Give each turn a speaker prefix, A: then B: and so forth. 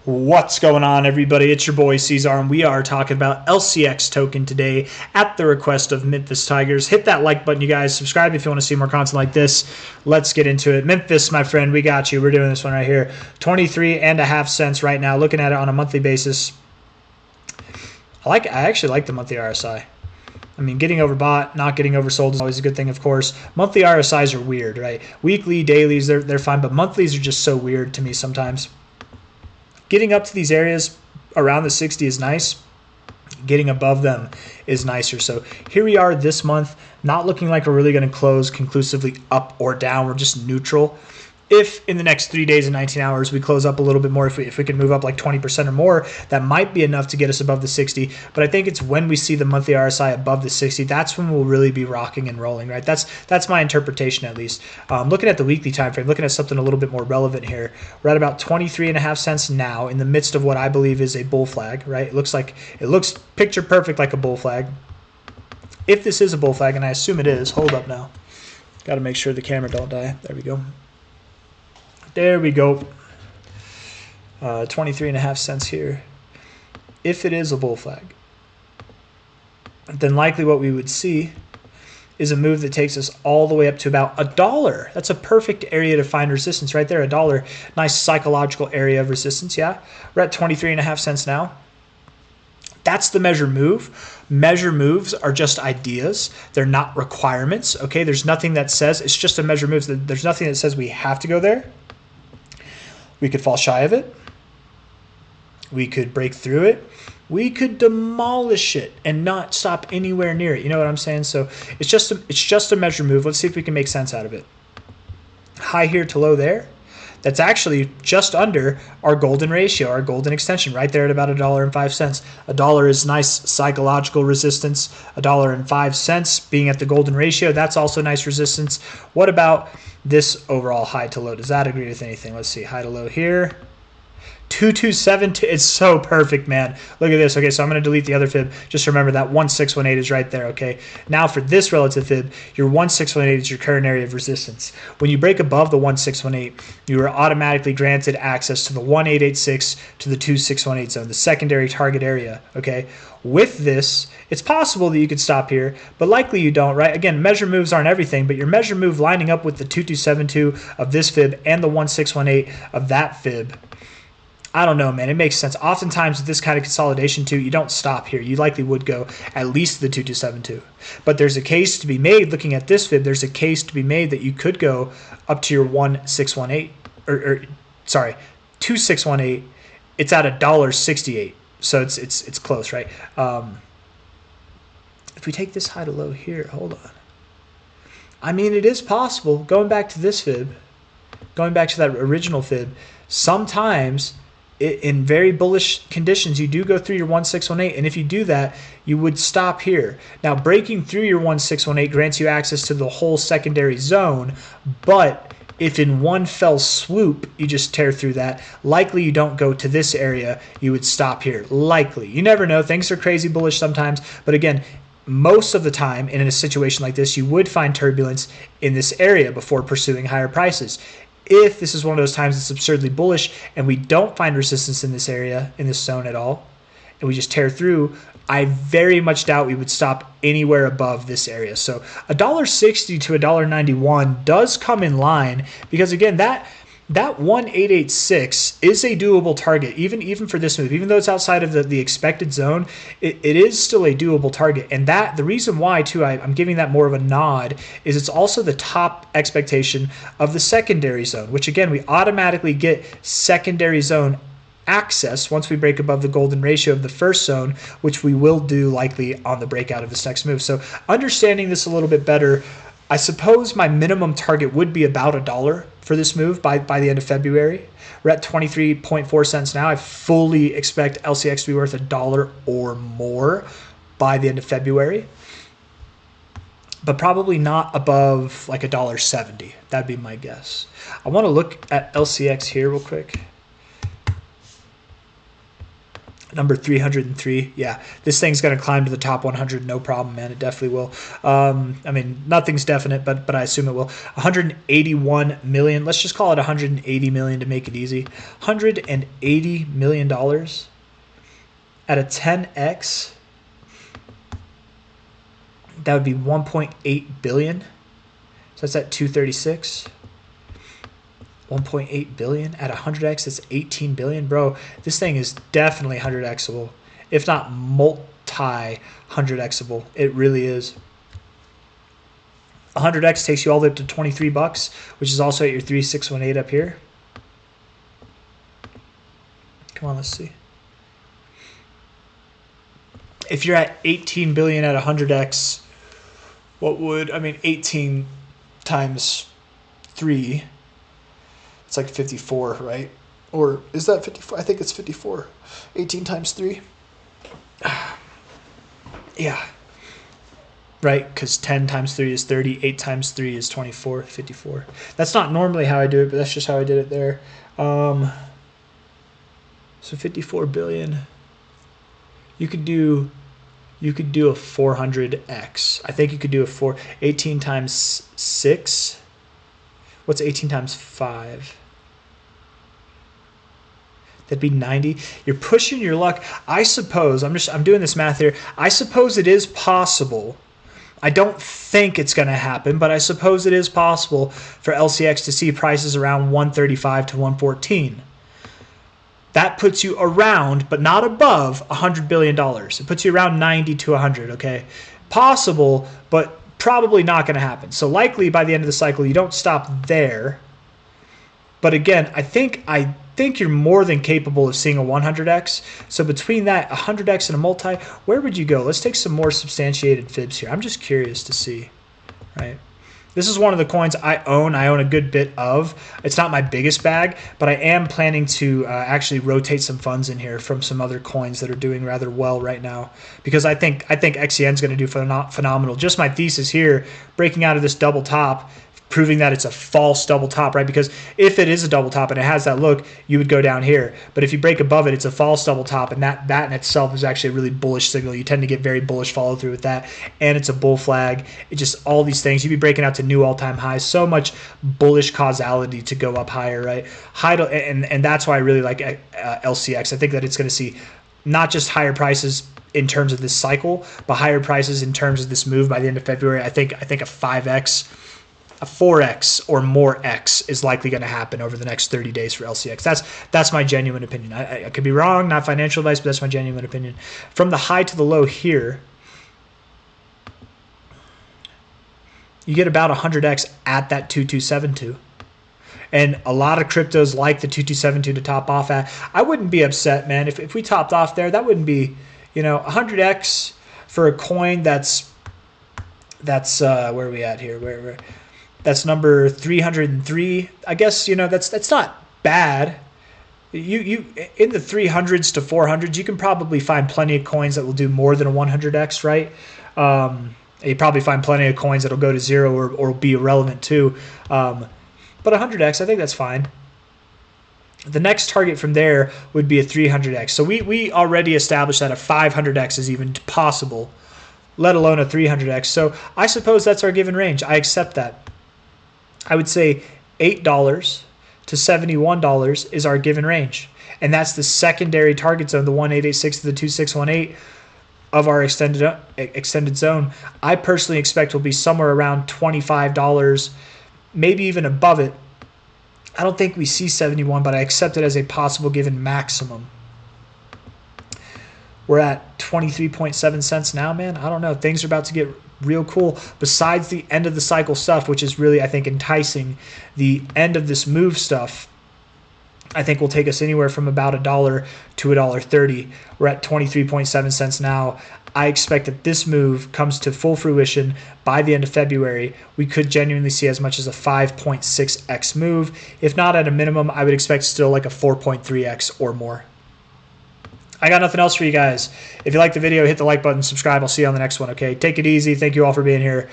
A: What's going on, everybody? It's your boy C-Zar, and we are talking about LCX token today at the request of Memphis Tigers. Hit that like button, you guys. Subscribe if you want to see more content like this. Let's get into it. Memphis, my friend, we got you. We're doing this one right here. 23.5 cents right now. Looking at it on a monthly basis. I actually like the monthly RSI. I mean, getting overbought, not getting oversold is always a good thing, of course. Monthly RSIs are weird, right? Weekly, dailies, they're fine, but monthlies are just so weird to me sometimes. Getting up to these areas around the 60 is nice. Getting above them is nicer. So here we are this month, not looking like we're really going to close conclusively up or down. We're just neutral. If in the next 3 days and 19 hours we close up a little bit more, if we can move up like 20% or more, that might be enough to get us above the 60. But I think it's when we see the monthly RSI above the 60, that's when we'll really be rocking and rolling, right? That's my interpretation, at least. Looking at the weekly time frame, looking at something a little bit more relevant here, we're at about 23.5 cents now in the midst of what I believe is a bull flag, right? It looks picture perfect like a bull flag. If this is a bull flag, and I assume it is, hold up now. Got to make sure the camera don't die. There we go. There we go. 23.5 cents here. If it is a bull flag, then likely what we would see is a move that takes us all the way up to about $1. That's a perfect area to find resistance right there. $1. Nice psychological area of resistance. Yeah. We're at 23.5 cents now. That's the measure move. Measure moves are just ideas. They're not requirements. Okay. There's nothing that says, it's just a measure moves. There's nothing that says we have to go there. We could fall shy of it. We could break through it. We could demolish it and not stop anywhere near it. You know what I'm saying? So it's just a measure move. Let's see if we can make sense out of it. High here to low there. That's actually just under our golden ratio, our golden extension, right there at about $1.05. $1 is nice psychological resistance. $1.05 being at the golden ratio, that's also nice resistance. What about this overall high to low? Does that agree with anything? Let's see, high to low here. 2272, it's so perfect, man. Look at this. Okay, so I'm going to delete the other fib. Just remember that 1618 is right there, okay? Now for this relative fib, your 1618 is your current area of resistance. When you break above the 1618, you are automatically granted access to the 1886 to the 2618 zone, the secondary target area, okay? With this, it's possible that you could stop here, but likely you don't, right? Again, measure moves aren't everything, but your measure move lining up with the 2272 of this fib and the 1618 of that fib, I don't know, man. It makes sense. Oftentimes with this kind of consolidation too, you don't stop here. You likely would go at least the 2272. But there's a case to be made, looking at this fib, there's a case to be made that you could go up to your 1618, sorry, 2618. It's at $1.68. So it's close, right? If we take this high to low here, hold on. I mean, it is possible, going back to this fib, going back to that original fib, sometimes in very bullish conditions, you do go through your 1618, and if you do that, you would stop here. Now, breaking through your 1618 grants you access to the whole secondary zone, but if in one fell swoop you just tear through that, likely you don't go to this area, you would stop here. Likely. You never know. Things are crazy bullish sometimes, but again, most of the time in a situation like this, you would find turbulence in this area before pursuing higher prices. If this is one of those times it's absurdly bullish and we don't find resistance in this area, in this zone at all, and we just tear through, I very much doubt we would stop anywhere above this area. So $1.60 to $1.91 does come in line because, again, that 1886 is a doable target, even for this move. Even though it's outside of the expected zone, it is still a doable target. And that the reason why, too, I'm giving that more of a nod is it's also the top expectation of the secondary zone, which, again, we automatically get secondary zone access once we break above the golden ratio of the first zone, which we will do likely on the breakout of this next move. So understanding this a little bit better, I suppose my minimum target would be about $1 for this move by the end of February. We're at 23.4 cents now. I fully expect LCX to be worth $1 or more by the end of February, but probably not above like $1.70. That'd be my guess. I want to look at LCX here real quick. Number 303. Yeah, this thing's going to climb to the top 100. No problem, man. It definitely will. I mean, nothing's definite, but I assume it will. 181 million. Let's just call it 180 million to make it easy. $180 million at a 10x. That would be 1.8 billion. So that's at 236. 1.8 billion at 100x, that's 18 billion. Bro, this thing is definitely 100xable, if not multi-100xable. It really is. 100x takes you all the way up to 23 bucks, which is also at your 3618 up here. Come on, let's see. If you're at 18 billion at 100x, what would, I mean, 18 times 3, it's like 54, right? Or is that 54? I think it's 54. 18 times 3. Yeah. Right, because 10 times 3 is 30. 8 times 3 is 24, 54. That's not normally how I do it, but that's just how I did it there. So 54 billion. You could do a 400x. I think you could do 18 times 6. What's 18 times 5? That'd be 90. You're pushing your luck. I suppose, I'm doing this math here. I suppose it is possible. I don't think it's going to happen, but I suppose it is possible for LCX to see prices around 135 to 114. That puts you around, but not above, $100 billion. It puts you around 90 to 100, okay? Possible, but probably not going to happen. So likely by the end of the cycle, you don't stop there. But again, I think you're more than capable of seeing a 100x. So between that 100x and a multi, where would you go? Let's take some more substantiated fibs here. I'm just curious to see, right? This is one of the coins I own a good bit of. It's not my biggest bag, but I am planning to actually rotate some funds in here from some other coins that are doing rather well right now, because I think XCN is going to do phenomenal. Just my thesis here, breaking out of this double top, proving that it's a false double top, right? Because if it is a double top and it has that look, you would go down here. But if you break above it, it's a false double top, and that in itself is actually a really bullish signal. You tend to get very bullish follow through with that, and it's a bull flag. It just, all these things, you'd be breaking out to new all-time highs. So much bullish causality to go up higher, right? And that's why I really like LCX. I think that it's going to see not just higher prices in terms of this cycle, but higher prices in terms of this move by the end of February. I think a 5x, a 4x or more x is likely going to happen over the next 30 days for LCX. That's my genuine opinion. I could be wrong, not financial advice, but that's my genuine opinion. From the high to the low here, you get about 100x at that 2272. And a lot of cryptos like the 2272 to top off at. I wouldn't be upset, man. If we topped off there, that wouldn't be, 100x for a coin that's where are we at here? That's number 303. I guess, that's not bad. You in the 300s to 400s, you can probably find plenty of coins that will do more than a 100x, right? You probably find plenty of coins that'll go to 0 or be irrelevant too. But 100x, I think that's fine. The next target from there would be a 300x. So we already established that a 500x is even possible, let alone a 300x. So I suppose that's our given range. I accept that. I would say $8 to $71 is our given range. And that's the secondary target zone, the 1886 to the 2618 of our extended zone. I personally expect will be somewhere around $25, maybe even above it. I don't think we see 71, but I accept it as a possible given maximum. We're at 23.7 cents now, man. I don't know. Things are about to get real cool. Besides the end of the cycle stuff, which is really, I think, enticing, the end of this move stuff, I think will take us anywhere from about $1 to $1.30. We're at 23.7 cents now. I expect that this move comes to full fruition by the end of February. We could genuinely see as much as a 5.6x move. If not, at a minimum, I would expect still like a 4.3x or more. I got nothing else for you guys. If you like the video, hit the like button, subscribe. I'll see you on the next one, okay? Take it easy. Thank you all for being here.